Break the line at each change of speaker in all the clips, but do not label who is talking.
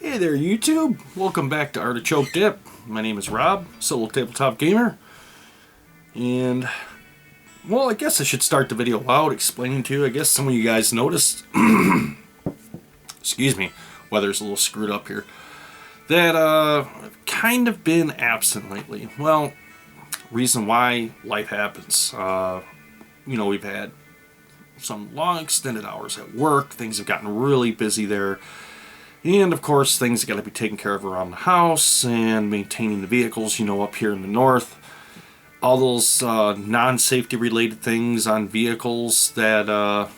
Hey there YouTube, welcome back to Artichoke Dip. My name is Rob, solo tabletop gamer, and well, I guess I should start the video out explaining to you. I guess some of you guys noticed, excuse me, weather's a little screwed up here, that I've kind of been absent lately. Well, reason why, life happens. We've had some long extended hours at work, things have gotten really busy there. And of course, things got to be taken care of around the house and maintaining the vehicles, up here in the north. All those non-safety related things on vehicles that, at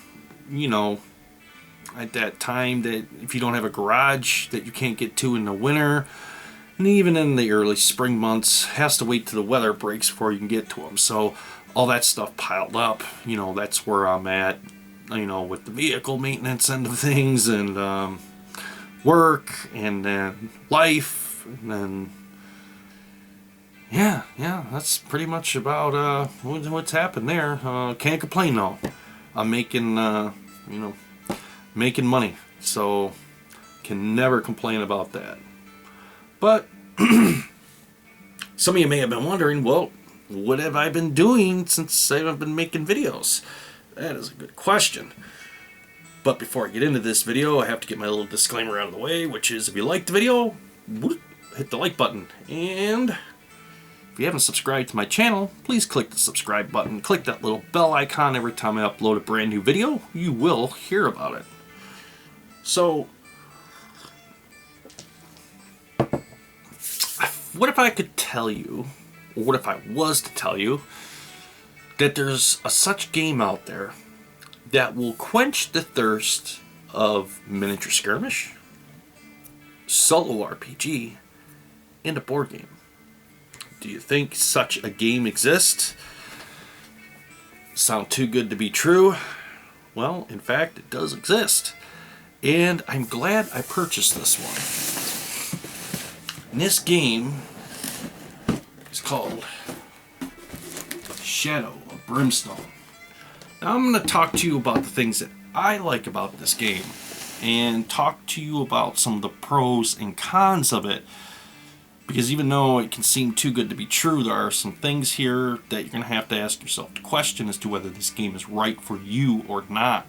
that time that if you don't have a garage that you can't get to in the winter, and even in the early spring months, has to wait till the weather breaks before you can get to them. So all that stuff piled up, that's where I'm at, with the vehicle maintenance end of things and, work and then life and then yeah that's pretty much about what's happened there. Can't complain though. I'm making making money, so can never complain about that. But some of you may have been wondering, well, what have I been doing since I haven't been making videos? That is a good question. But before I get into this video, I have to get my little disclaimer out of the way, which is if you like the video, hit the like button. And if you haven't subscribed to my channel, please click the subscribe button. Click that little bell icon every time I upload a brand new video. You will hear about it. So, what if I could tell you, or what if I was to tell you, that there's a such game out there that will quench the thirst of miniature skirmish, solo RPG, and a board game? Do you think such a game exists? Sound too good to be true? Well, in fact, it does exist. And I'm glad I purchased this one. And this game is called Shadow of Brimstone. Now I'm going to talk to you about the things that I like about this game and talk to you about some of the pros and cons of it, because even though it can seem too good to be true, there are some things here that you're going to have to ask yourself the question as to whether this game is right for you or not.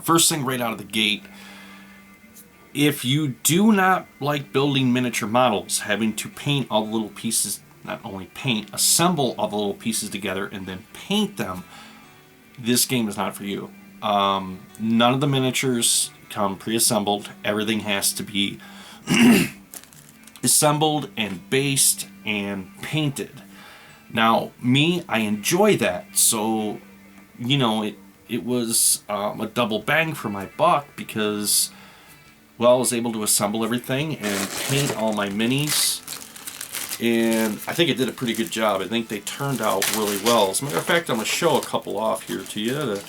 First thing right out of the gate, if you do not like building miniature models, having to paint all the little pieces, not only paint, assemble all the little pieces together and then paint them, this game is not for you. None of the miniatures come pre-assembled. Everything has to be assembled and based and painted. Now, me, I enjoy that. So, it was a double bang for my buck because, well, I was able to assemble everything and paint all my minis. And I think it did a pretty good job. I think they turned out really well. As a matter of fact, I'm going to show a couple off here to you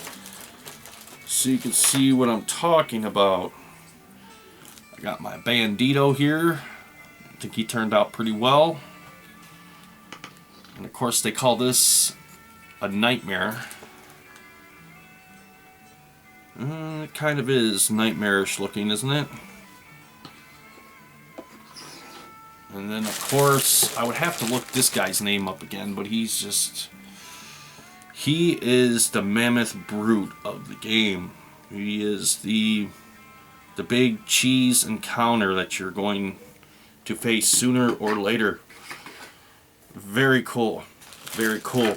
so you can see what I'm talking about. I got my Bandito here. I think he turned out pretty well. And of course they call this a nightmare. It kind of is nightmarish looking, isn't it? And then, of course, I would have to look this guy's name up again, but he is the mammoth brute of the game. He is the big cheese encounter that you're going to face sooner or later. Very cool. Very cool.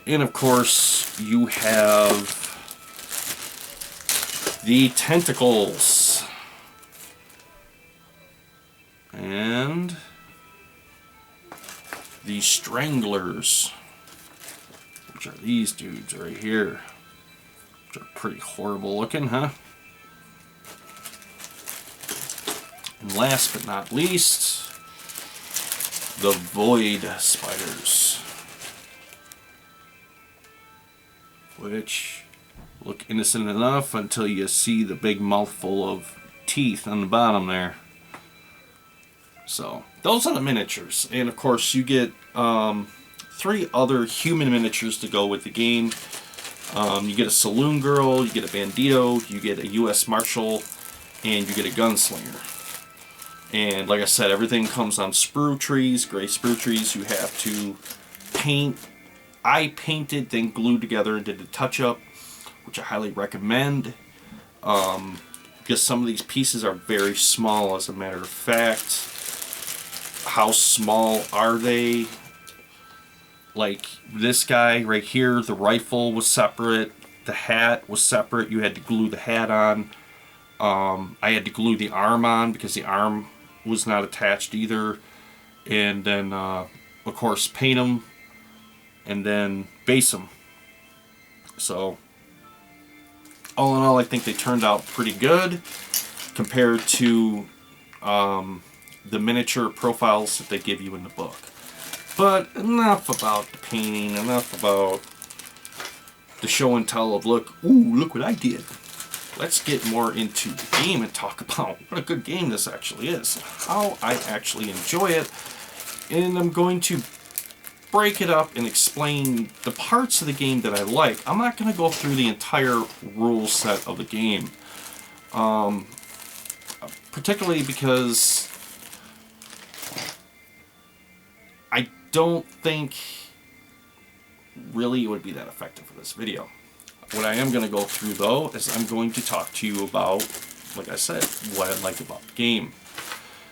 And, of course, you have the tentacles. And the stranglers, which are these dudes right here, which are pretty horrible looking, huh? And last but not least, the void spiders, which look innocent enough until you see the big mouthful of teeth on the bottom there. So, those are the miniatures. And of course, you get 3 other human miniatures to go with the game. You get a saloon girl, you get a bandito, you get a U.S. Marshal, and you get a gunslinger. And like I said, everything comes on sprue trees, gray sprue trees. You have to paint. I painted, then glued together and did a touch-up, which I highly recommend. Because some of these pieces are very small, as a matter of fact. How small are they? Like this guy right here, the rifle was separate, the hat was separate. You had to glue the hat on. I had to glue the arm on because the arm was not attached either. And then, of course, paint them and then base them. So, all in all, I think they turned out pretty good compared to the miniature profiles that they give you in the book. But enough about the painting, enough about the show and tell of look what I did. Let's get more into the game and talk about what a good game this actually is, how I actually enjoy it, and I'm going to break it up and explain the parts of the game that I like. I'm not going to go through the entire rule set of the game, particularly because I don't think really it would be that effective for this video. What I am going to go through though is I'm going to talk to you about, like I said, what I like about the game.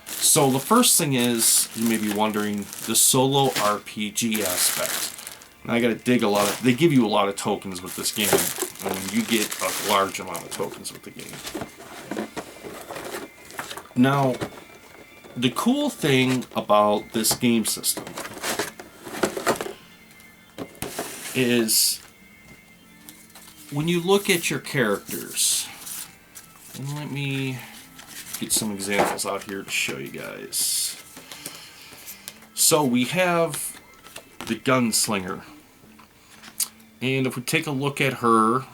So the first thing is, you may be wondering, the solo RPG aspect. And I got to dig a lot of, they give you a lot of tokens with this game. I mean, you get a large amount of tokens with the game. Now, the cool thing about this game system is when you look at your characters, and let me get some examples out here to show you guys. So we have the gunslinger, and if we take a look at her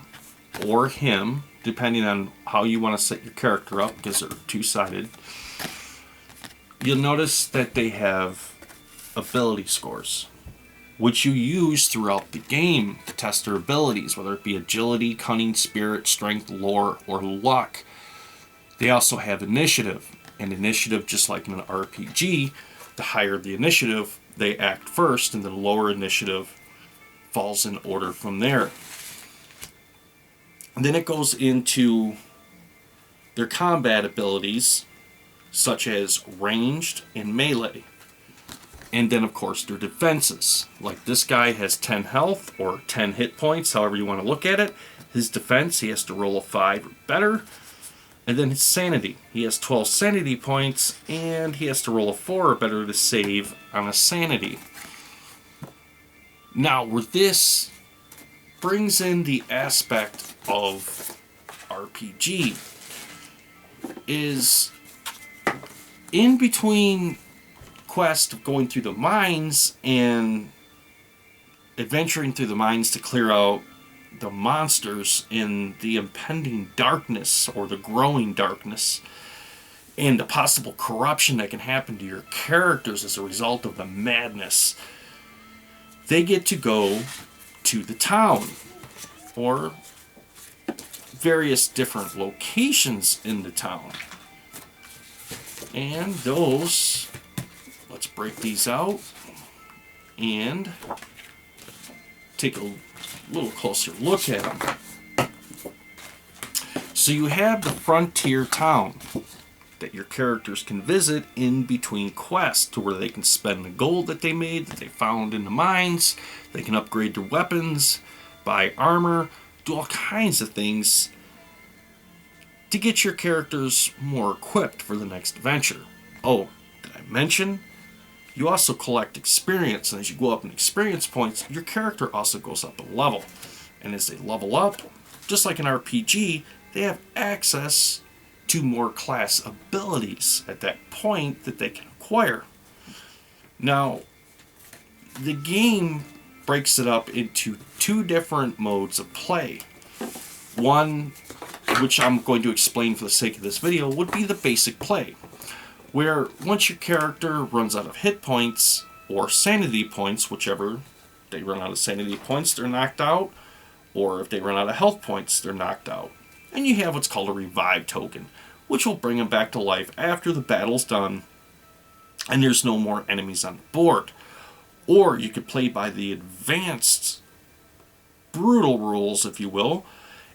or him, depending on how you want to set your character up, because they're two-sided, you'll notice that they have ability scores, which you use throughout the game to test their abilities, whether it be agility, cunning, spirit, strength, lore, or luck. They also have initiative, and initiative, just like in an RPG, the higher the initiative, they act first, and the lower initiative falls in order from there. And then it goes into their combat abilities, such as ranged and melee. And then, of course, their defenses. Like this guy has 10 health or 10 hit points, however you want to look at it. His defense, he has to roll a 5 or better. And then his sanity. He has 12 sanity points, and he has to roll a 4 or better to save on a sanity. Now, where this brings in the aspect of RPG is in between quest of going through the mines and adventuring through the mines to clear out the monsters in the impending darkness or the growing darkness and the possible corruption that can happen to your characters as a result of the madness, they get to go to the town or various different locations in the town. And those, let's break these out and take a little closer look at them. So you have the frontier town that your characters can visit in between quests, to where they can spend the gold that they made, that they found in the mines. They can upgrade their weapons, buy armor, do all kinds of things to get your characters more equipped for the next adventure. Oh, did I mention? You also collect experience, and as you go up in experience points, your character also goes up a level. And as they level up, just like an RPG, they have access to more class abilities at that point that they can acquire. Now, the game breaks it up into two different modes of play. One, which I'm going to explain for the sake of this video, would be the basic play, where once your character runs out of hit points or sanity points, whichever, they run out of sanity points, they're knocked out, or if they run out of health points, they're knocked out. And you have what's called a revive token, which will bring them back to life after the battle's done and there's no more enemies on the board. Or you could play by the advanced, brutal rules, if you will,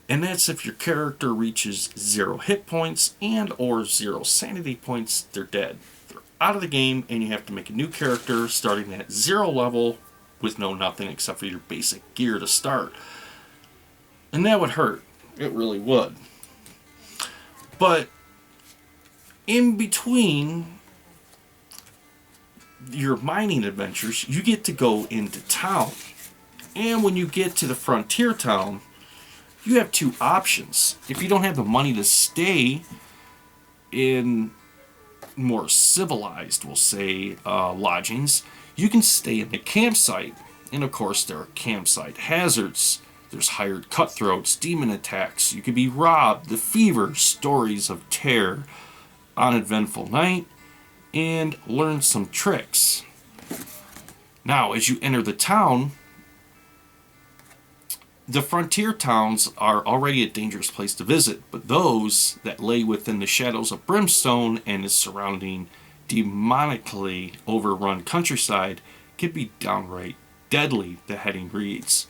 and that's if your character reaches 0 hit points and or 0 sanity points, they're dead. They're out of the game, and you have to make a new character starting at 0 level with no nothing except for your basic gear to start. And that would hurt. It really would. But in between your mining adventures, you get to go into town. And when you get to the frontier town, you have 2 options. If you don't have the money to stay in more civilized, we'll say, lodgings, you can stay in the campsite. And of course, there are campsite hazards. There's hired cutthroats, demon attacks. You could be robbed, the fever, stories of terror, uneventful night, and learn some tricks. Now, as you enter the town, the frontier towns are already a dangerous place to visit, but those that lay within the shadows of Brimstone and its surrounding demonically overrun countryside can be downright deadly, the heading reads.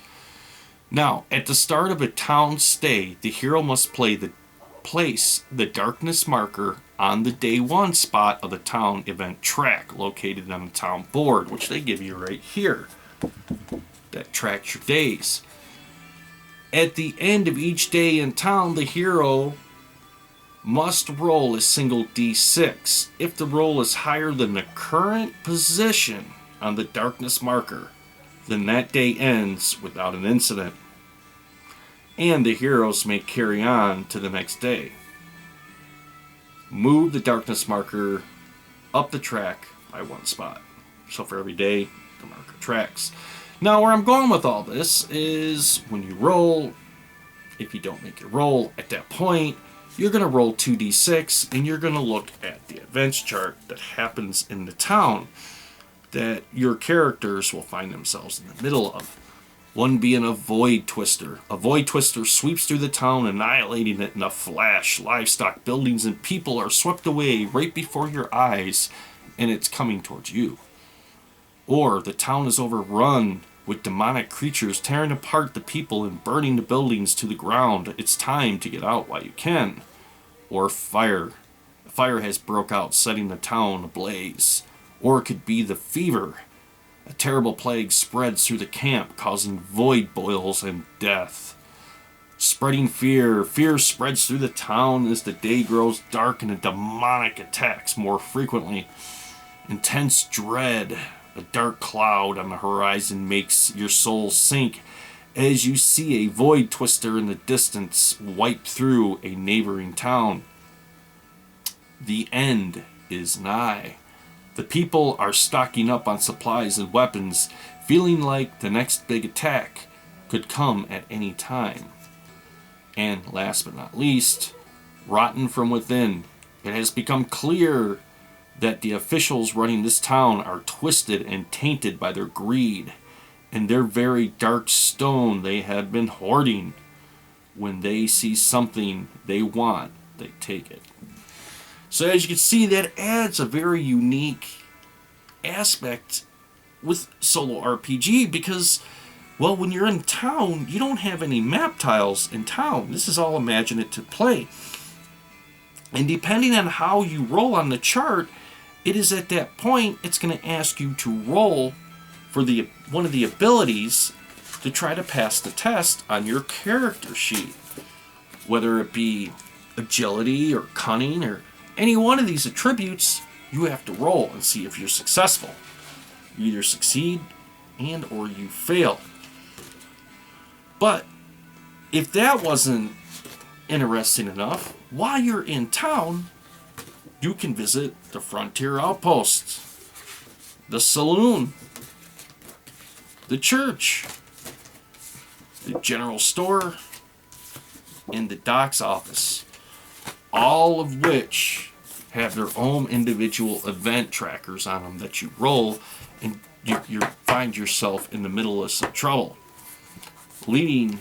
Now, at the start of a town stay, the hero must place the darkness marker on the day 1 spot of the town event track located on the town board, which they give you right here. That tracks your days. At the end of each day in town, the hero must roll a single d6. If the roll is higher than the current position on the darkness marker, then that day ends without an incident, and the heroes may carry on to the next day. Move the darkness marker up the track by 1 spot. So for every day, the marker tracks. Now, where I'm going with all this is when you roll, if you don't make your roll at that point, you're going to roll 2d6 and you're going to look at the events chart that happens in the town that your characters will find themselves in the middle of. One being a void twister. A void twister sweeps through the town, annihilating it in a flash. Livestock, buildings, and people are swept away right before your eyes, and it's coming towards you. Or the town is overrun with demonic creatures tearing apart the people and burning the buildings to the ground. It's time to get out while you can. Or fire. A fire has broke out, setting the town ablaze. Or it could be the fever. A terrible plague spreads through the camp, causing void boils and death. Spreading fear. Fear spreads through the town as the day grows dark and a demonic attacks more frequently. Intense dread. A dark cloud on the horizon makes your soul sink as you see a void twister in the distance wipe through a neighboring town. The end is nigh. The people are stocking up on supplies and weapons, feeling like the next big attack could come at any time. And last but not least, rotten from within. It has become clear that the officials running this town are twisted and tainted by their greed and their very dark stone they have been hoarding. When they see something they want, they take it. So as you can see, that adds a very unique aspect with solo RPG because, well, when you're in town, you don't have any map tiles in town. This is all imaginative play. And depending on how you roll on the chart, it is at that point it's going to ask you to roll for one of the abilities to try to pass the test on your character sheet. Whether it be agility or cunning or any one of these attributes, you have to roll and see if you're successful. You either succeed and or you fail. But if that wasn't interesting enough, while you're in town, you can visit the frontier outposts, the saloon, the church, the general store, and the doc's office, all of which have their own individual event trackers on them that you roll, and you find yourself in the middle of some trouble, leading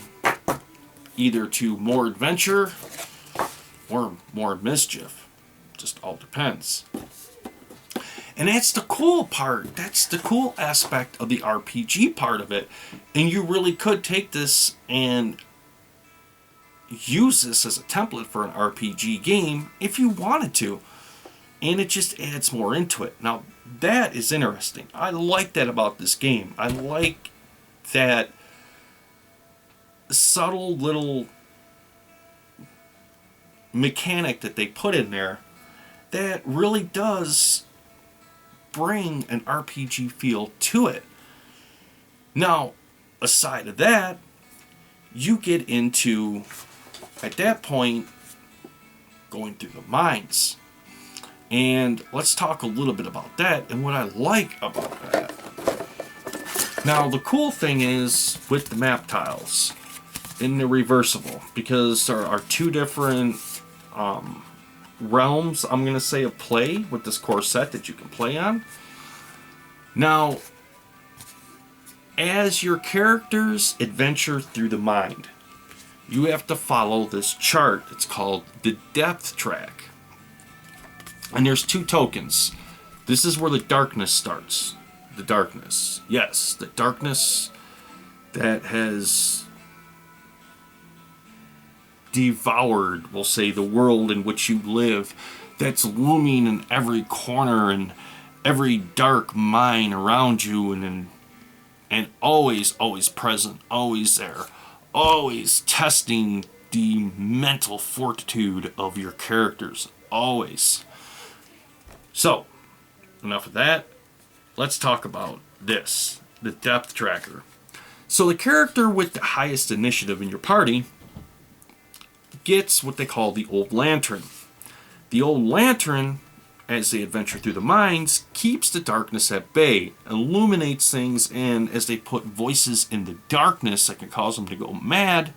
either to more adventure or more mischief. Just all depends. And that's the cool part. That's the cool aspect of the RPG part of it. And you really could take this and use this as a template for an RPG game if you wanted to. And it just adds more into it. Now, that is interesting. I like that about this game. I like that subtle little mechanic that they put in there that really does bring an RPG feel to it. Now, aside of that, you get into, at that point, going through the mines. And let's talk a little bit about that and what I like about that. Now, the cool thing is with the map tiles, in the reversible, because there are two different realms, I'm going to say, of play with this core set that you can play on. Now, as your characters adventure through the mind, you have to follow this chart. It's called the depth track. And there's two tokens. This is where the darkness starts. The darkness. Yes, the darkness that has devoured, we'll say, the world in which you live, that's looming in every corner and every dark mine around you, and always present, always there, always testing the mental fortitude of your characters, always. So, enough of that. Let's talk about this, the depth tracker. So the character with the highest initiative in your party gets what they call the Old Lantern. The Old Lantern, as they adventure through the mines, keeps the darkness at bay, illuminates things, and as they put voices in the darkness that can cause them to go mad,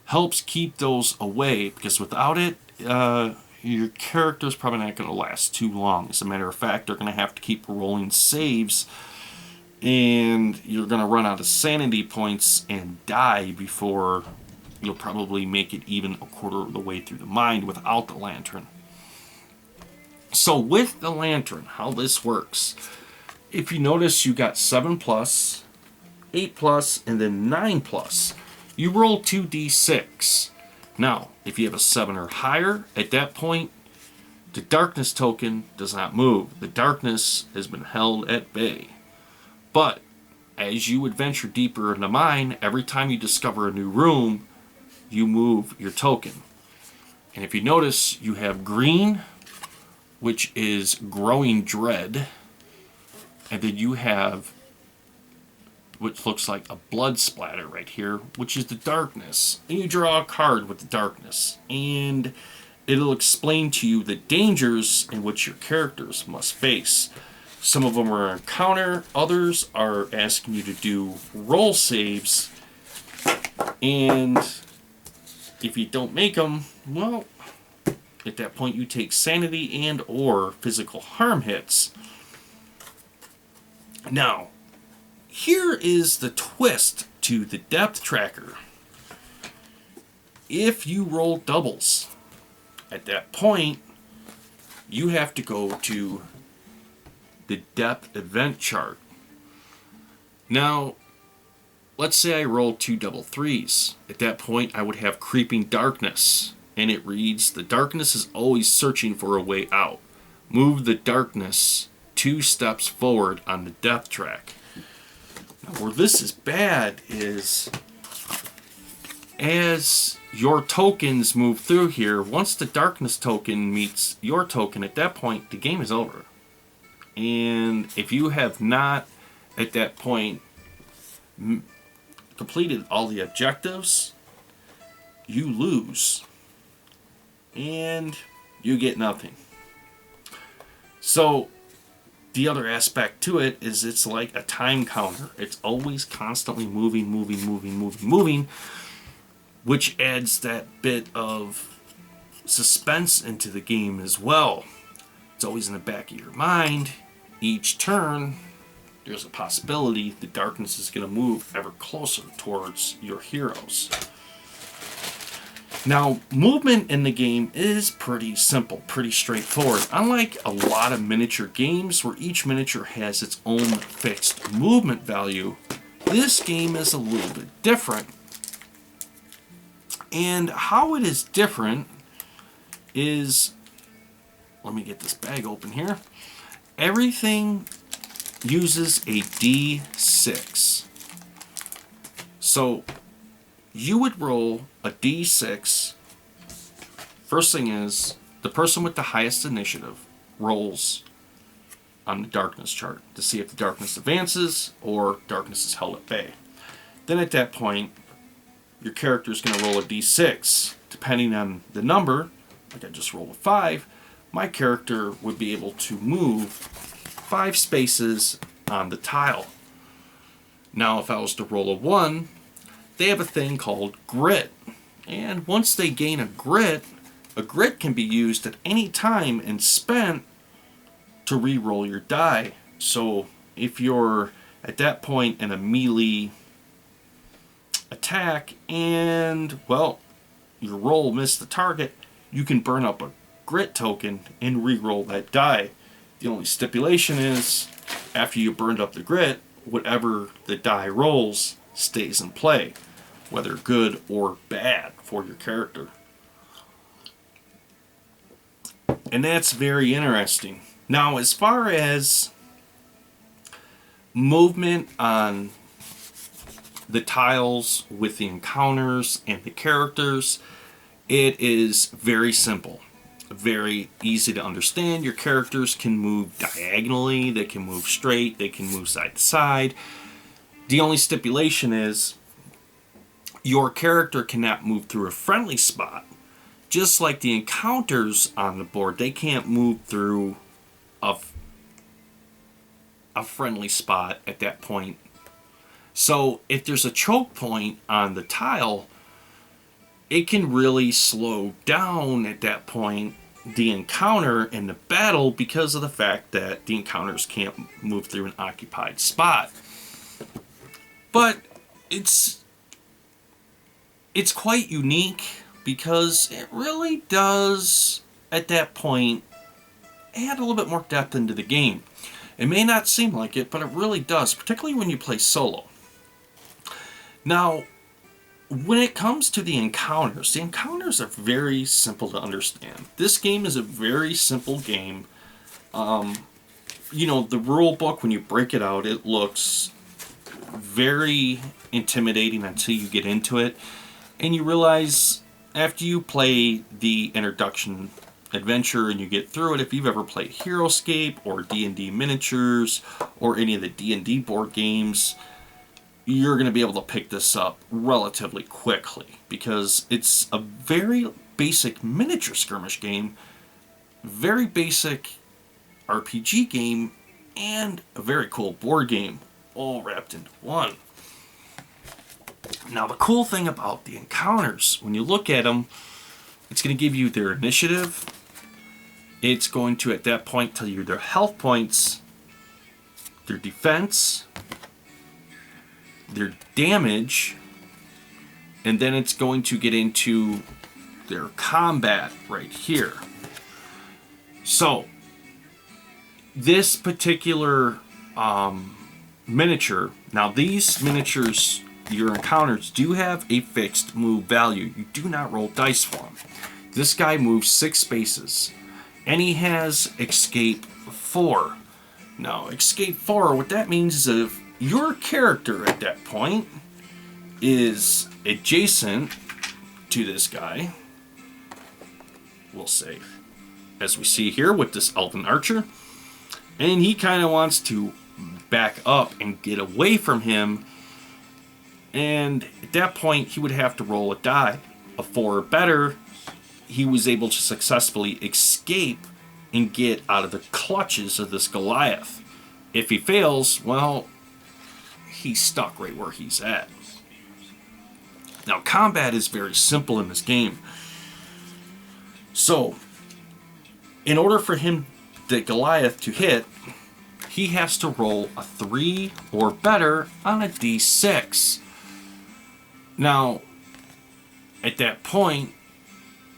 helps keep those away, because without it, your character's probably not going to last too long. As a matter of fact, they're going to have to keep rolling saves, and you're going to run out of sanity points and die before you'll probably make it even a quarter of the way through the mine without the lantern. So with the lantern, how this works, if you notice, you got 7+, 8+, and then 9+. You roll 2d6. Now, if you have a 7 or higher, at that point, the darkness token does not move. The darkness has been held at bay. But as you adventure deeper in the mine, every time you discover a new room, you move your token. And if you notice, you have green, which is growing dread, and then you have which looks like a blood splatter right here, which is the darkness. And you draw a card with the darkness, and it'll explain to you the dangers in which your characters must face. Some of them are encounter, others are asking you to do roll saves, and if you don't make them, well, at that point you take sanity and or physical harm hits. Now, here is the twist to the depth tracker. If you roll doubles, at that point, you have to go to the depth event chart. Now, let's say I roll 2 double 3s. At that point, I would have creeping darkness, and it reads, the darkness is always searching for a way out. Move the darkness 2 steps forward on the depth track. Now, where this is bad is as your tokens move through here, once the darkness token meets your token, at that point, the game is over. And if you have not, at that point, completed all the objectives, you lose. And you get nothing. So, the other aspect to it is it's like a time counter. It's always constantly moving, which adds that bit of suspense into the game as well. It's always in the back of your mind. Each turn, there's a possibility the darkness is going to move ever closer towards your heroes. Now, movement in the game is pretty simple, pretty straightforward. Unlike a lot of miniature games where each miniature has its own fixed movement value, this game is a little bit different. And how it is different is, let me get this bag open here. Everything uses a D6. So you would roll a D6. First thing is, the person with the highest initiative rolls on the darkness chart to see if the darkness advances or darkness is held at bay. Then at that point, your character is going to roll a D6. Depending on the number, like I just rolled a 5, my character would be able to move 5 spaces on the tile. Now, if I was to roll a 1, they have a thing called grit. And once they gain a grit can be used at any time and spent to re-roll your die. So if you're at that point in a melee attack and, well, your roll missed the target, you can burn up a grit token and re-roll that die. The only stipulation is, after you burned up the grit, whatever the die rolls stays in play, whether good or bad for your character. And that's very interesting. Now, as far as movement on the tiles with the encounters and the characters, it is very simple. Very easy to understand. Your characters can move diagonally, they can move straight, they can move side to side. The only stipulation is your character cannot move through a friendly spot. Just like the encounters on the board, they can't move through a friendly spot at that point. So if there's a choke point on the tile, it can really slow down at that point the encounter and the battle because of the fact that the encounters can't move through an occupied spot. But it's quite unique because it really does, at that point, add a little bit more depth into the game. It may not seem like it, but it really does, particularly when you play solo. Now, when it comes to the encounters are very simple to understand. This game is a very simple game. The rule book, when you break it out, it looks very intimidating until you get into it. And you realize, after you play the introduction adventure and you get through it, if you've ever played HeroScape or D&D Miniatures or any of the D&D board games, you're going to be able to pick this up relatively quickly because it's a very basic miniature skirmish game, very basic RPG game, and a very cool board game, all wrapped into one. Now, the cool thing about the encounters, when you look at them, it's going to give you their initiative. It's going to, at that point, tell you their health points, their defense, their damage, and then it's going to get into their combat right here. So, this particular miniature, now these miniatures, your encounters do have a fixed move value. You do not roll dice for them. This guy moves 6 spaces, and he has escape 4. Now, escape 4, what that means is if your character at that point is adjacent to this guy, we'll say, as we see here with this elven archer, and he kind of wants to back up and get away from him, and at that point he would have to roll a die, a 4 or better. He was able to successfully escape and get out of the clutches of this Goliath. If he fails, well, he's stuck right where he's at. Now, combat is very simple in this game. So, in order for him, the Goliath, to hit, he has to roll a 3 or better on a d6. Now, at that point,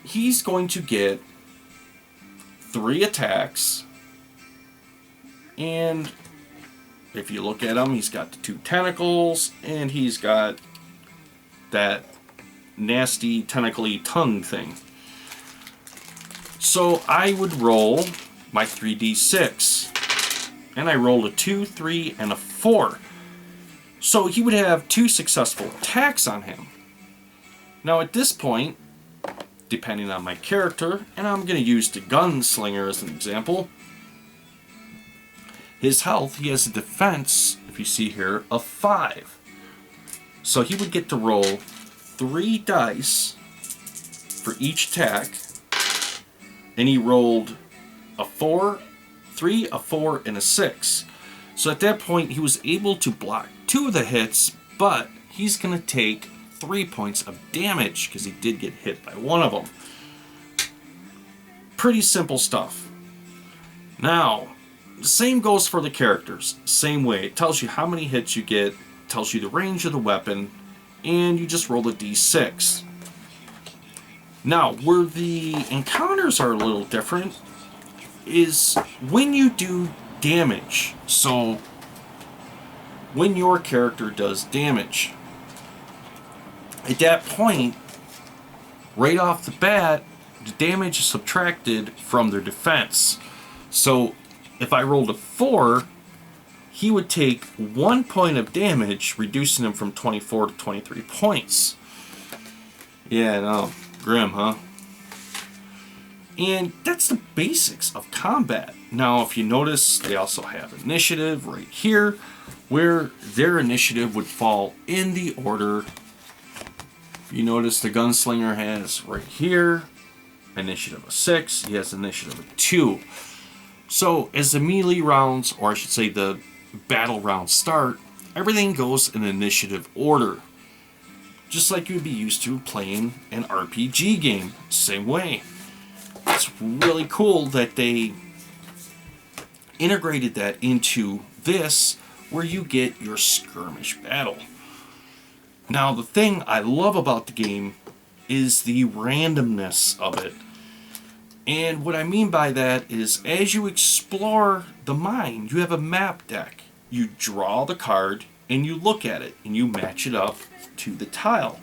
he's going to get 3 attacks, and if you look at him, he's got the 2 tentacles, and he's got that nasty tentacly tongue thing. So I would roll my 3d6, and I rolled a 2, 3, and a 4. So he would have 2 successful attacks on him. Now at this point, depending on my character, and I'm going to use the gunslinger as an example, his health, he has a defense, if you see here, of 5. So he would get to roll 3 dice for each attack, and he rolled a 4, 3, a 4, and a 6. So at that point, he was able to block 2 of the hits, but he's going to take 3 points of damage because he did get hit by one of them. Pretty simple stuff. Now, the same goes for the characters. Same way. It tells you how many hits you get, tells you the range of the weapon, and you just roll a d6. Now, where the encounters are a little different is when you do damage. So, when your character does damage, at that point, right off the bat, the damage is subtracted from their defense. So, if I rolled a 4, he would take 1 point of damage, reducing him from 24 to 23 points. Yeah, no, grim, huh? And that's the basics of combat. Now, if you notice, they also have initiative right here, where their initiative would fall in the order. You notice the gunslinger has right here initiative of 6, he has initiative of 2. So as the melee rounds, or I should say the battle rounds start, everything goes in initiative order. Just like you'd be used to playing an RPG game, same way. It's really cool that they integrated that into this, where you get your skirmish battle. Now, the thing I love about the game is the randomness of it. And what I mean by that is, as you explore the mine, you have a map deck. You draw the card, and you look at it, and you match it up to the tile.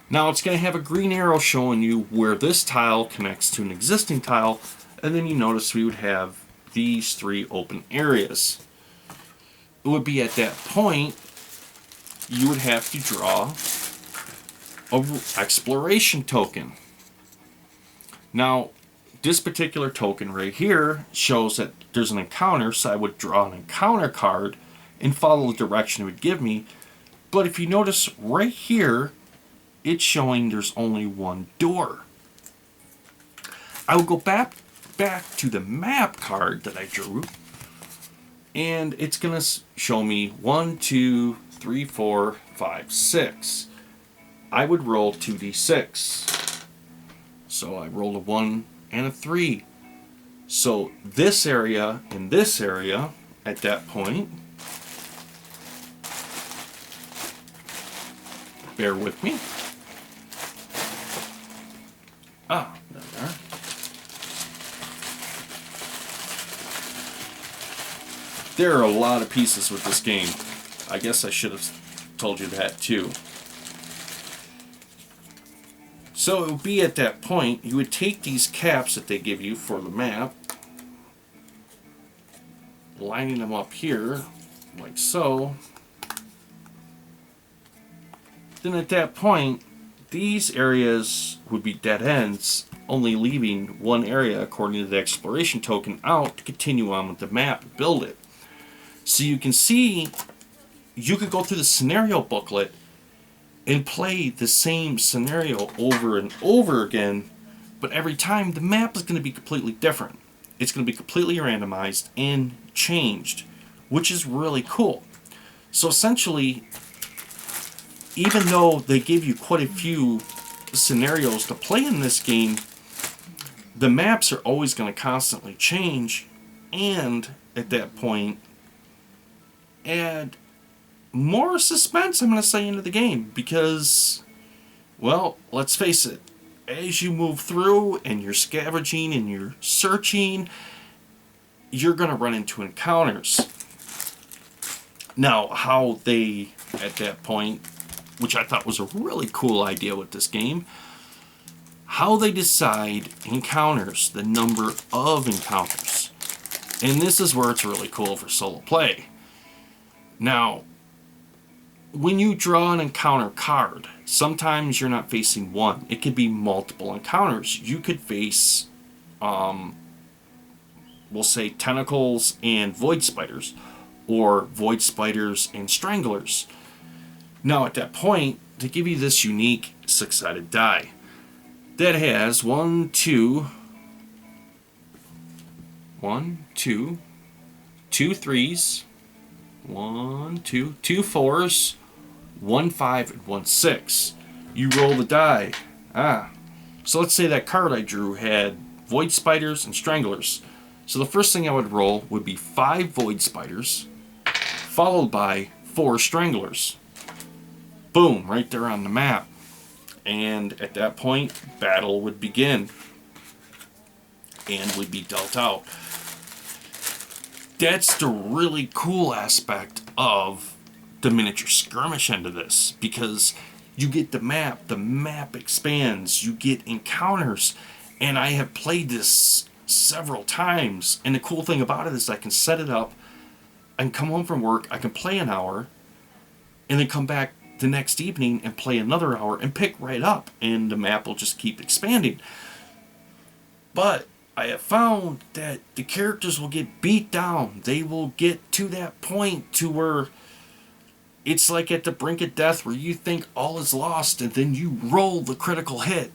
Now, it's going to have a green arrow showing you where this tile connects to an existing tile, and then you notice we would have these 3 open areas. It would be at that point you would have to draw an exploration token. Now, this particular token right here shows that there's an encounter, so I would draw an encounter card and follow the direction it would give me. But if you notice right here, it's showing there's only 1 door. I will go back to the map card that I drew, and it's going to show me 1, 2, 3, 4, 5, 6. I would roll 2d6. So I rolled a 1 and a 3. So this area and this area at that point, bear with me. Ah, there we are. There are a lot of pieces with this game. I guess I should have told you that too. So it would be at that point, you would take these caps that they give you for the map, lining them up here, like so. Then at that point, these areas would be dead ends, only leaving 1 area according to the exploration token out to continue on with the map and build it. So you can see, you could go through the scenario booklet and play the same scenario over and over again, but every time the map is going to be completely different. It's going to be completely randomized and changed, which is really cool. So essentially, even though they give you quite a few scenarios to play in this game, the maps are always going to constantly change, and at that point, add more suspense, I'm going to say, into the game, because, well, let's face it, as you move through and you're scavenging and you're searching, you're going to run into encounters. Now, how they, at that point, which I thought was a really cool idea with this game, how they decide encounters, the number of encounters. And this is where it's really cool for solo play. Now, when you draw an encounter card, sometimes you're not facing one. It could be multiple encounters. You could face, we'll say, tentacles and void spiders, or void spiders and stranglers. Now, at that point, they give you this unique six-sided die that has two threes, two fours, 1 5, and 1 6. You roll the die. So let's say that card I drew had void spiders and stranglers. So the first thing I would roll would be 5 void spiders, followed by 4 stranglers. Boom, right there on the map. And at that point, battle would begin and would be dealt out. That's the really cool aspect of the miniature skirmish end of this, because you get the map expands, you get encounters, and I have played this several times, and the cool thing about it is I can set it up, I can come home from work, I can play an hour, and then come back the next evening and play another hour and pick right up, and the map will just keep expanding. But I have found that the characters will get beat down. They will get to that point to where it's like at the brink of death, where you think all is lost, and then you roll the critical hit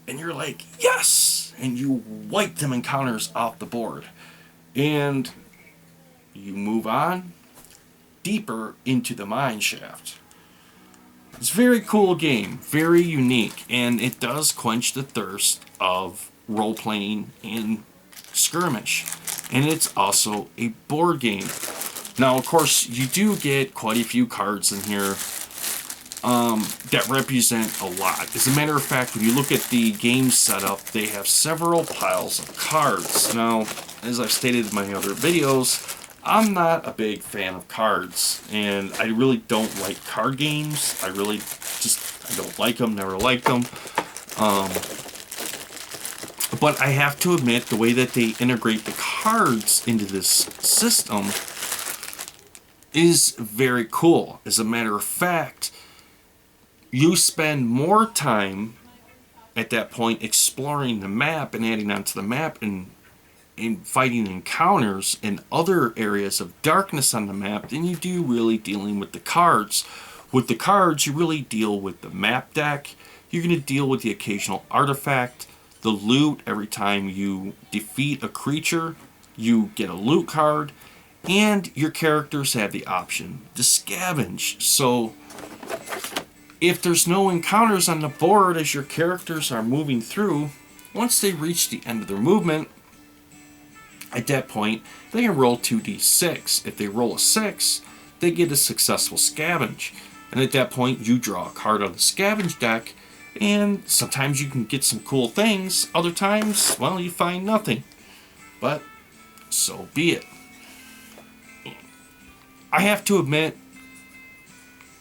and you're like, yes, and you wipe them encounters off the board, and you move on deeper into the mine shaft. It's a very cool game, very unique, and it does quench the thirst of role-playing and skirmish. And it's also a board game. Now, of course, you do get quite a few cards in here that represent a lot. As a matter of fact, when you look at the game setup, they have several piles of cards. Now, as I've stated in my other videos, I'm not a big fan of cards, and I really don't like card games. I don't like them, never liked them. But I have to admit, the way that they integrate the cards into this system is very cool. As a matter of fact, you spend more time at that point exploring the map and adding onto the map and fighting encounters in other areas of darkness on the map than you do really dealing with the cards. With the cards, you really deal with the map deck. You're going to deal with the occasional artifact, the loot. Every time you defeat a creature, you get a loot card, and your characters have the option to scavenge. So if there's no encounters on the board as your characters are moving through, once they reach the end of their movement, at that point, they can roll 2d6. If they roll a 6, they get a successful scavenge. And at that point, you draw a card on the scavenge deck, and sometimes you can get some cool things. Other times, well, you find nothing. But so be it. I have to admit,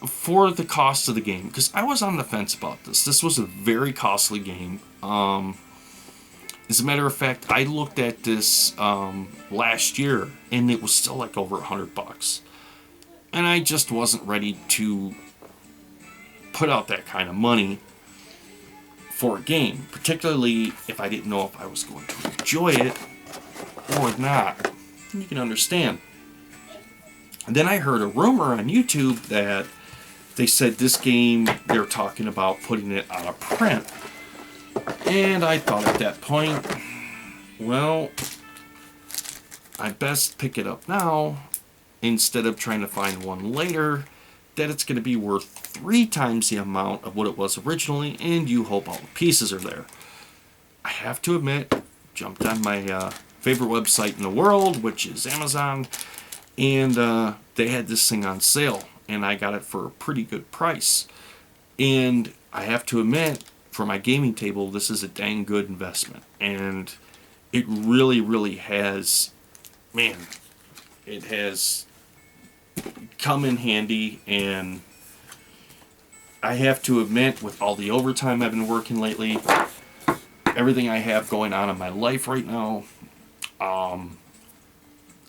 for the cost of the game, because I was on the fence about this. This was a very costly game. As a matter of fact, I looked at this last year, and it was still like over $100. And I just wasn't ready to put out that kind of money for a game, particularly if I didn't know if I was going to enjoy it or not. And you can understand. And then I heard a rumor on YouTube that they said this game, they're talking about putting it on a print. And I thought at that point, well, I best pick it up now instead of trying to find one later that it's going to be worth 3 times the amount of what it was originally, and you hope all the pieces are there. I have to admit, jumped on my favorite website in the world, which is Amazon, and they had this thing on sale, and I got it for a pretty good price. And I have to admit, for my gaming table, this is a dang good investment. And it really, really has, man, it has come in handy. And I have to admit, with all the overtime I've been working lately, everything I have going on in my life right now,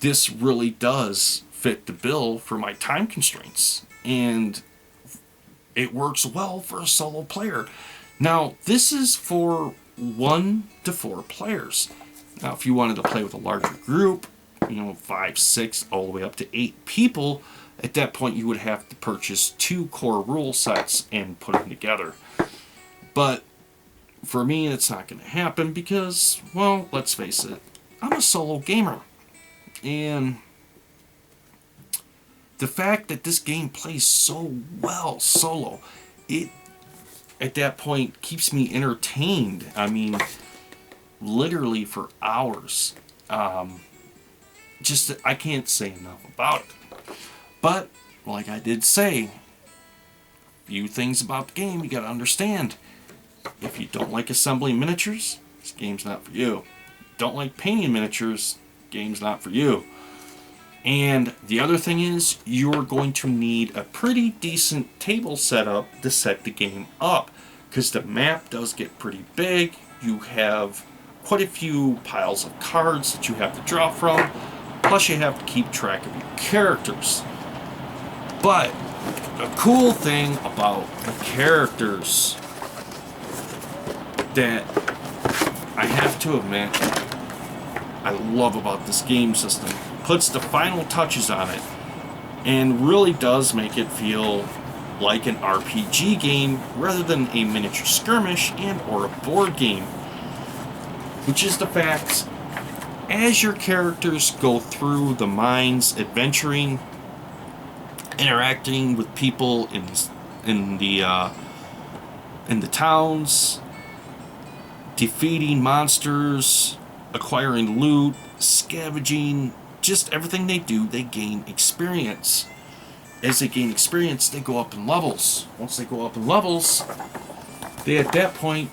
this really does fit the bill for my time constraints. And it works well for a solo player. Now, this is for 1 to 4 players. Now, if you wanted to play with a larger group, 5, 6, all the way up to 8 people, at that point you would have to purchase 2 core rule sets and put them together. But for me, it's not going to happen because, well, let's face it, I'm a solo gamer. And the fact that this game plays so well solo, it at that point keeps me entertained. I mean, literally for hours. Just, I can't say enough about it. But, like I did say, few things about the game you gotta understand. If you don't like assembling miniatures, this game's not for you. Don't like painting miniatures, game's not for you. And the other thing is, you're going to need a pretty decent table setup to set the game up, because the map does get pretty big. You have quite a few piles of cards that you have to draw from, plus you have to keep track of your characters. But the cool thing about the characters that I have to admit I love about this game system, puts the final touches on it, and really does make it feel like an RPG game rather than a miniature skirmish and or a board game. Which is the fact, as your characters go through the mines, adventuring, interacting with people in the towns, defeating monsters, acquiring loot, scavenging, just everything they do, they gain experience. As they gain experience, they go up in levels. Once they go up in levels, they at that point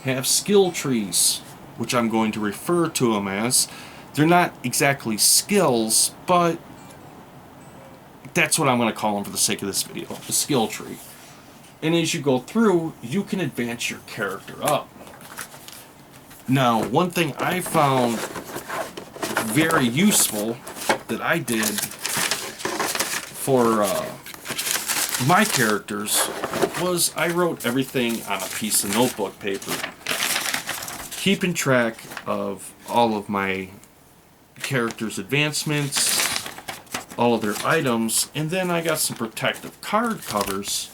have skill trees, which I'm going to refer to them as. They're not exactly skills, but that's what I'm going to call them for the sake of this video, the skill tree. And as you go through, you can advance your character up. Now, one thing I found very useful that I did for my characters was I wrote everything on a piece of notebook paper, keeping track of all of my characters' advancements, all of their items, and then I got some protective card covers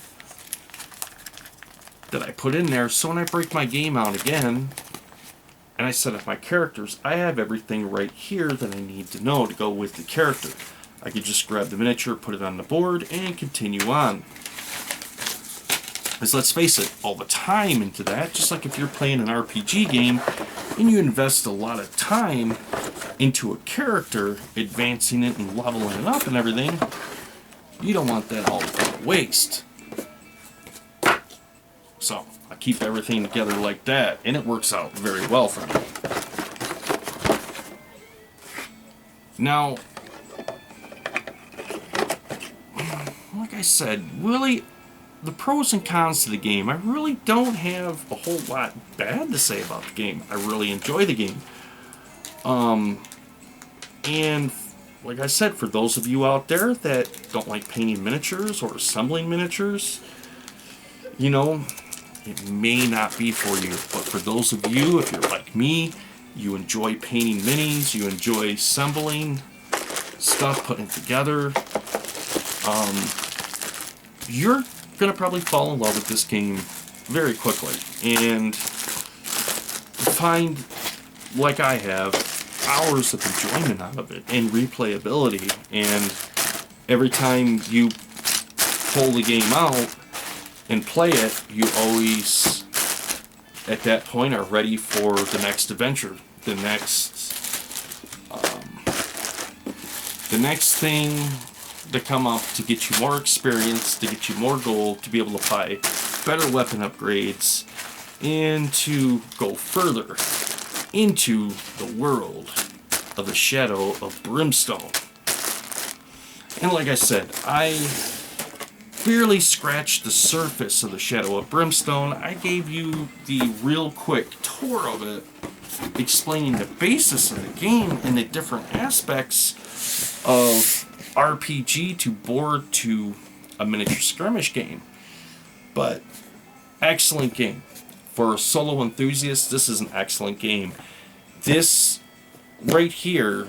that I put in there, so when I break my game out again and I set up my characters, I have everything right here that I need to know to go with the character. I could just grab the miniature, put it on the board, and continue on. Because let's face it, all the time into that, just like if you're playing an RPG game and you invest a lot of time into a character, advancing it and leveling it up and everything, you don't want that all to waste. So, I keep everything together like that, and it works out very well for me. Now, like I said, really, the pros and cons to the game, I really don't have a whole lot bad to say about the game. I really enjoy the game. And like I said, for those of you out there that don't like painting miniatures or assembling miniatures, it may not be for you. But for those of you, if you're like me, you enjoy painting minis, you enjoy assembling stuff, putting it together, you're going to probably fall in love with this game very quickly. And find, like I have, hours of enjoyment out of it and replayability. And every time you pull the game out and play it, you always, at that point, are ready for the next adventure, the next thing to come up to get you more experience, to get you more gold, to be able to buy better weapon upgrades, and to go further into the world of the Shadow of Brimstone. And like I said, I barely scratched the surface of the Shadow of Brimstone. I gave you the real quick tour of it, explaining the basis of the game and the different aspects of RPG to board to a miniature skirmish game. But excellent game. For a solo enthusiast, this is an excellent game. This right here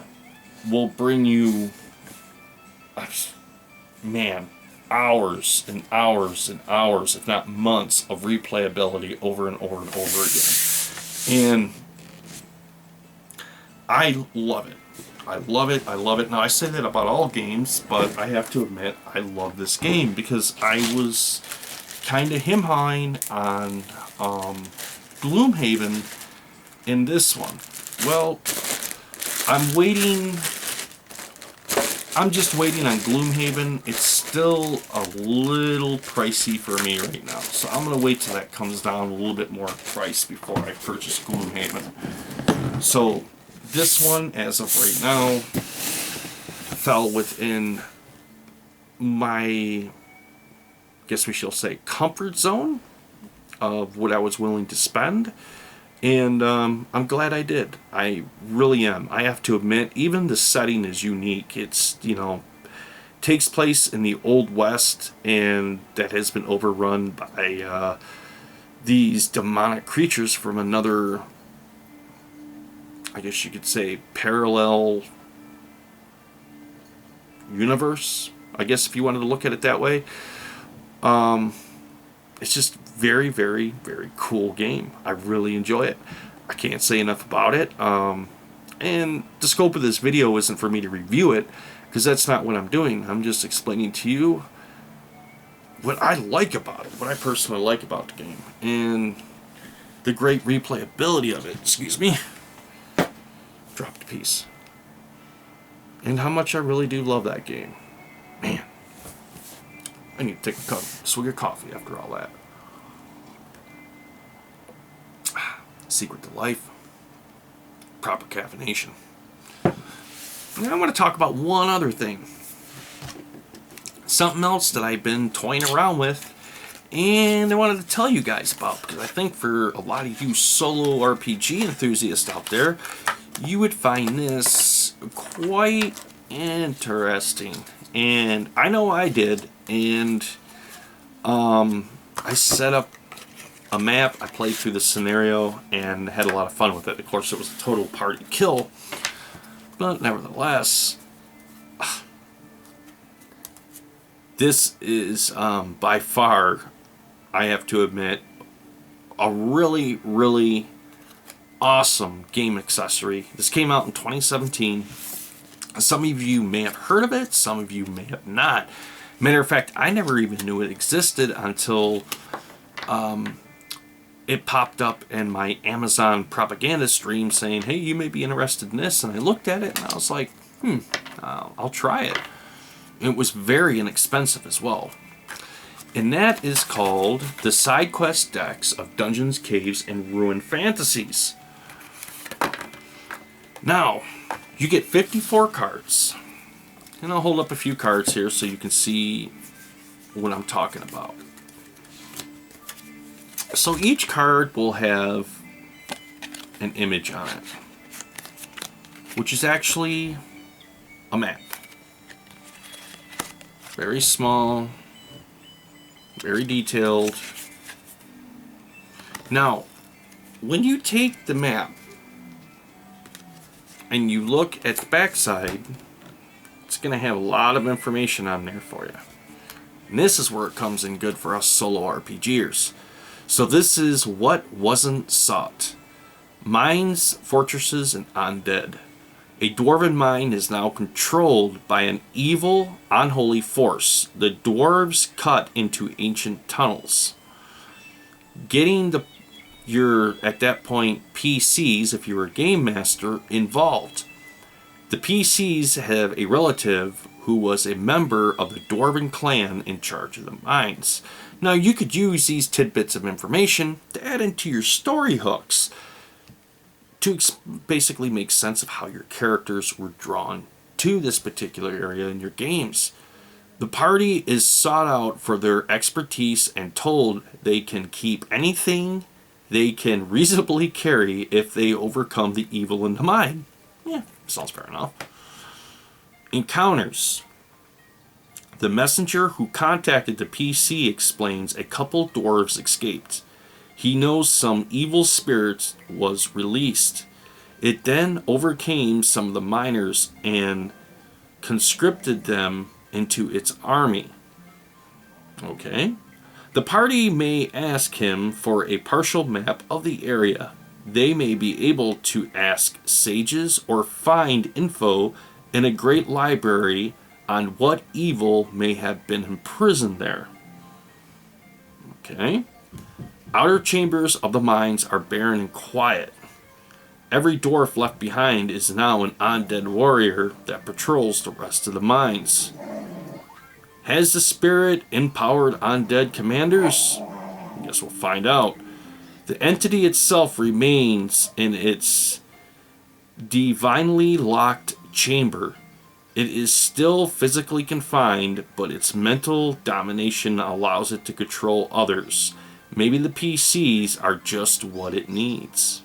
will bring you, man, hours and hours and hours, if not months, of replayability over and over and over again. And I love it. I love it. I love it. Now, I say that about all games, but I have to admit, I love this game because I was kind of him-hawing on Gloomhaven in this one. Well, I'm just waiting on Gloomhaven. It's still a little pricey for me right now. So I'm going to wait till that comes down a little bit more in price before I purchase Gloomhaven. So this one, as of right now, fell within my, I guess we shall say, comfort zone of what I was willing to spend. And I'm glad I did. I really am. I have to admit, even the setting is unique. It's, takes place in the Old West, and that has been overrun by these demonic creatures from another, I guess you could say, parallel universe, I guess, if you wanted to look at it that way. It's just very, very, very cool game. I really enjoy it. I can't say enough about it. And the scope of this video isn't for me to review it, because that's not what I'm doing. I'm just explaining to you what I like about it, what I personally like about the game, and the great replayability of it. Excuse me. Dropped a piece. And how much I really do love that game. Man. I need to take a swig of coffee after all that. Secret to life. Proper caffeination. Now I want to talk about one other thing. Something else that I've been toying around with, and I wanted to tell you guys about, because I think for a lot of you solo RPG enthusiasts out there, you would find this quite interesting. And I know I did, and I set up a map, I played through the scenario, and had a lot of fun with it. Of course, it was a total party kill, but nevertheless, this is by far, I have to admit, a really, really awesome game accessory. This came out in 2017. Some of you may have heard of it, some of you may have not. Matter of fact, I never even knew it existed until it popped up in my Amazon propaganda stream saying, hey, you may be interested in this. And I looked at it and I was like, I'll try it. It was very inexpensive as well. And that is called the SideQuest Decks of Dungeons, Caves, and Ruined Fantasies. Now, you get 54 cards. And I'll hold up a few cards here so you can see what I'm talking about. So each card will have an image on it, which is actually a map. Very small, very detailed. Now, when you take the map and you look at the backside, it's going to have a lot of information on there for you. And this is where it comes in good for us solo RPGers. So this is what wasn't sought. Mines, fortresses, and undead. A dwarven mine is now controlled by an evil, unholy force. The dwarves cut into ancient tunnels. Getting your, at that point, PCs, if you were a game master, involved. The PCs have a relative who was a member of the dwarven clan in charge of the mines. Now, you could use these tidbits of information to add into your story hooks to basically make sense of how your characters were drawn to this particular area in your games. The party is sought out for their expertise and told they can keep anything they can reasonably carry if they overcome the evil in the mind. Yeah, sounds fair enough. Encounters. The messenger who contacted the PC explains a couple dwarves escaped. He knows some evil spirit was released. It then overcame some of the miners and conscripted them into its army. Okay. The party may ask him for a partial map of the area. They may be able to ask sages or find info in a great library on what evil may have been imprisoned there. Okay. Outer chambers of the mines are barren and quiet. Every dwarf left behind is now an undead warrior that patrols the rest of the mines. Has the spirit empowered undead commanders? I guess we'll find out. The entity itself remains in its divinely locked chamber. It is still physically confined, but its mental domination allows it to control others. Maybe the PCs are just what it needs.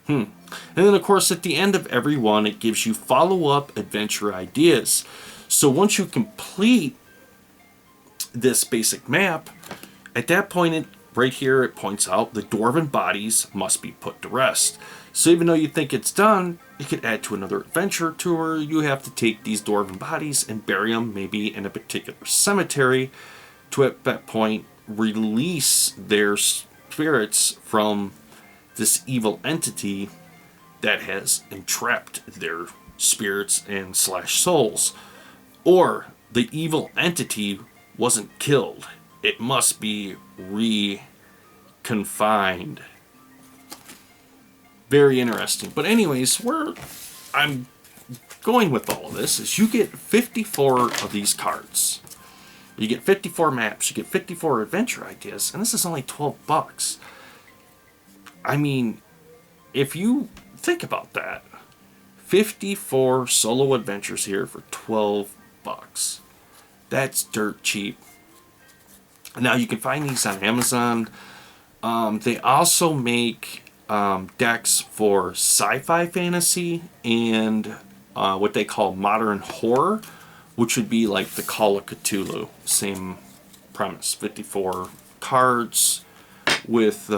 And then, of course, at the end of every one, it gives you follow-up adventure ideas. So once you complete this basic map, at that point, right here, it points out the dwarven bodies must be put to rest. So even though you think it's done, you could add to another adventure tour. You have to take these dwarven bodies and bury them maybe in a particular cemetery to, at that point, release their spirits from this evil entity that has entrapped their spirits and slash souls. Or the evil entity wasn't killed. It must be reconfined. Very interesting. But anyways, where I'm going with all of this is you get 54 of these cards. You get 54 maps. You get 54 adventure ideas. And this is only $12. I mean, if you think about that, 54 solo adventures here for $12. That's dirt cheap. Now you can find these on Amazon. They also make decks for sci-fi fantasy and what they call modern horror, which would be like the Call of Cthulhu. Same premise. 54 cards with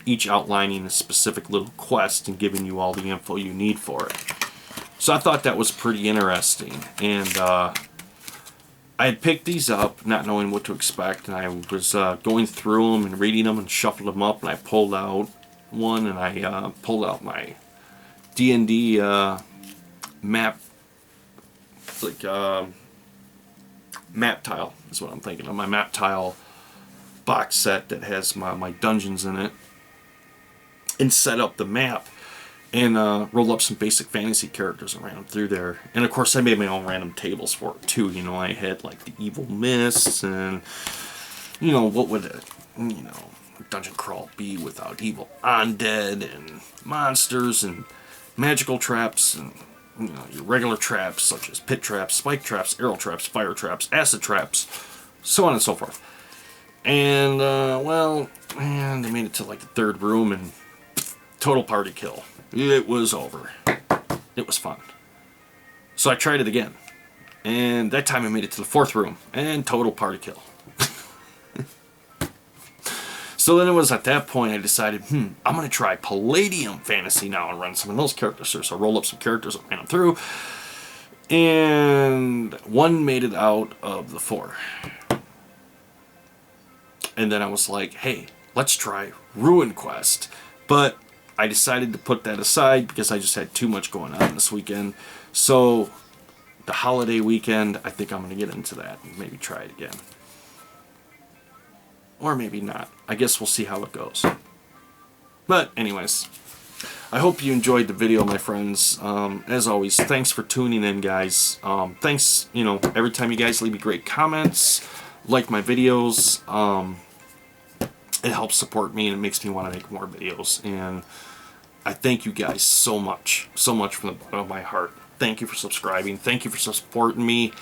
each outlining a specific little quest and giving you all the info you need for it. So I thought that was pretty interesting. And I had picked these up not knowing what to expect, and I was going through them and reading them and shuffled them up, and I pulled out one, and I pulled out my D&D map, like map tile is what I'm thinking of, my map tile box set that has my dungeons in it, and set up the map and rolled up some basic fantasy characters around through there. And of course I made my own random tables for it too. You know, I had like the evil mists and, you know, what would a, you know, dungeon crawl be without evil undead and monsters and magical traps and, you know, your regular traps such as pit traps, spike traps, arrow traps, fire traps, acid traps, so on and so forth. And well, man, they made it to like the third room and total party kill. It was over. It was fun. So I tried it again. And that time I made it to the fourth room. And total party kill. So then it was at that point I decided, I'm going to try Palladium Fantasy now and run some of those characters through. So I rolled up some characters and ran them through. And one made it out of the 4. And then I was like, hey, let's try Ruin Quest. But I decided to put that aside because I just had too much going on this weekend. So the holiday weekend, I think I'm going to get into that and maybe try it again. Or maybe not. I guess we'll see how it goes. But anyways, I hope you enjoyed the video, my friends. As always, thanks for tuning in, guys. Thanks, you know, every time you guys leave me great comments. like my videos. It helps support me and it makes me want to make more videos. And I thank you guys so much from the bottom of my heart. Thank you for subscribing. Thank you for supporting me,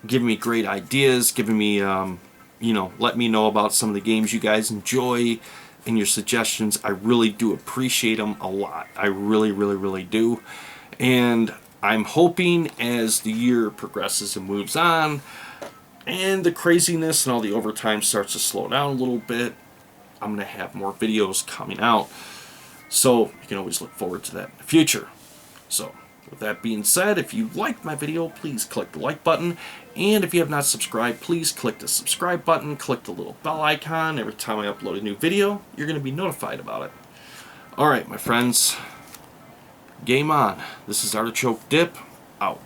giving me great ideas, giving me, let me know about some of the games you guys enjoy and your suggestions. I really do appreciate them a lot. I really, really, really do. And I'm hoping as the year progresses and moves on, and the craziness and all the overtime starts to slow down a little bit, I'm going to have more videos coming out. So you can always look forward to that in the future. So with that being said, if you liked my video, please click the like button. And if you have not subscribed, please click the subscribe button. Click the little bell icon. Every time I upload a new video, you're going to be notified about it. Alright, my friends. Game on. This is Artichoke Dip. Out.